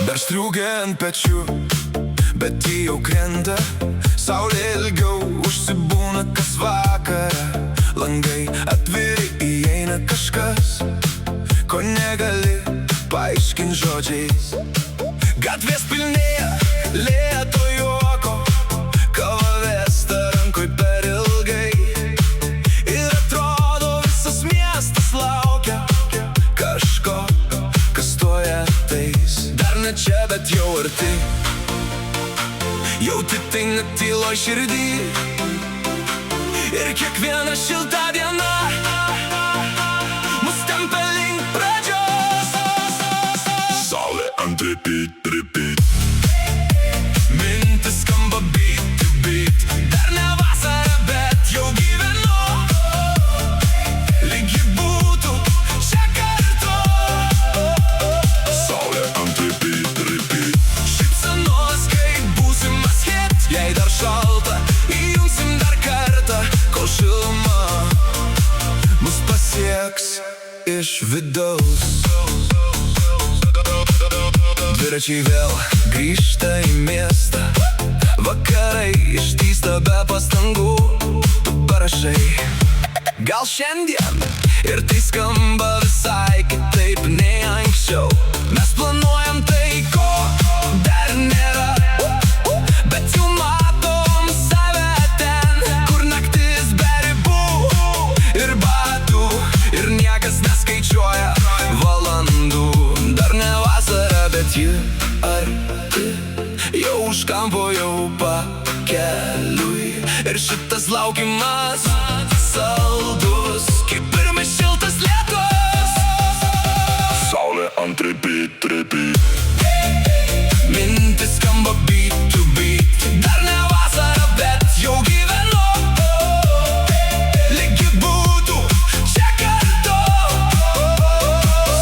Dar striūgė ant pečių, bet ji jau krenta. Saulė ilgiau užsibūna kas vakarą. Langai atviri, įeina kažkas, ko negali paaiškint žodžiais. Gatvės pilnėja lėto juoko, kava vėsta rankoj per ilgai. Ir atrodo visas miestas laukia kažko, kas tuoj ateis. Dar ne čia, bet jau arti. Jauti tai net tyloj širdį. Ir kiekviena šilta diena mus tempia link pradžios. Saulė ant repeat. Mintis skamba beat to beat. Dar ne vasara, bet jau gyvenu. Lyg ji būtų čia kartu. Saulė ant repeat. Šypsenos, kai būsimas hit. Jei dar šalta, įjungsim dar kartą, kol šiluma mus pasieks iš vidaus. Dviračiai vėl grįžta į miestą. Vakarai ištįsta be pastangų. Tu parašai, gal šiandien, ir tai skamba visai kitaip nei anksčiau. Mes planuojam tai, ko dar nėra, bet jau matom save ten, kur naktis be ribų ir batų, ir niekas neskaičiuoja valandų. Dar ne vasara, bet ji arti, jau už kampo, jau pakeliui. Ir šitas laukimas saldus, kaip pirmas šiltas lietus. Saulė ant repeat. Mintis skamba beat to beat. Dar ne vasara, bet jau gyvenu. Lyg ji būtų čia kartu.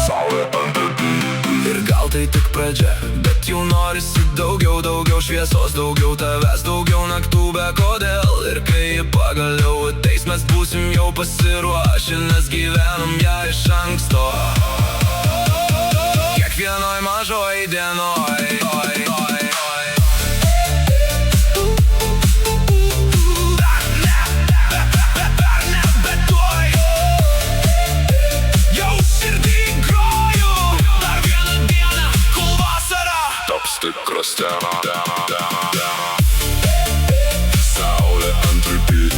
Saulė ant repeat. Ir gal tai tik pradžia, bet jau norisi daugiau šviesos, daugiau tavęs, daugiau naktų be kodėl. Ir kai pagaliau ateis, mes būsim jau pasiruošę, nes gyvenam ją iš anksto. Kiekvienoj mažoj dienoj. Tikras tema. Saulė ant repeat.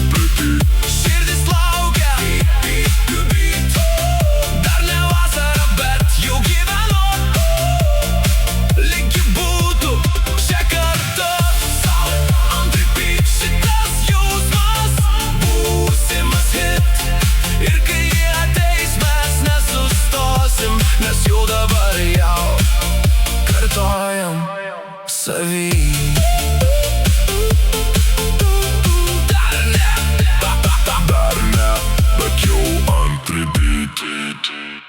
Širdis laukia beat. Dar ne vasara, bet jau gyvenu. Lyg ji būtų čia kartu. Saulė ant repeat. Šitas jausmas būsimas hit. Ir kai jie ateis, mes nesustosim, nes jau dabar jau kartojam savy. Dar ne, bet jau ant repeat.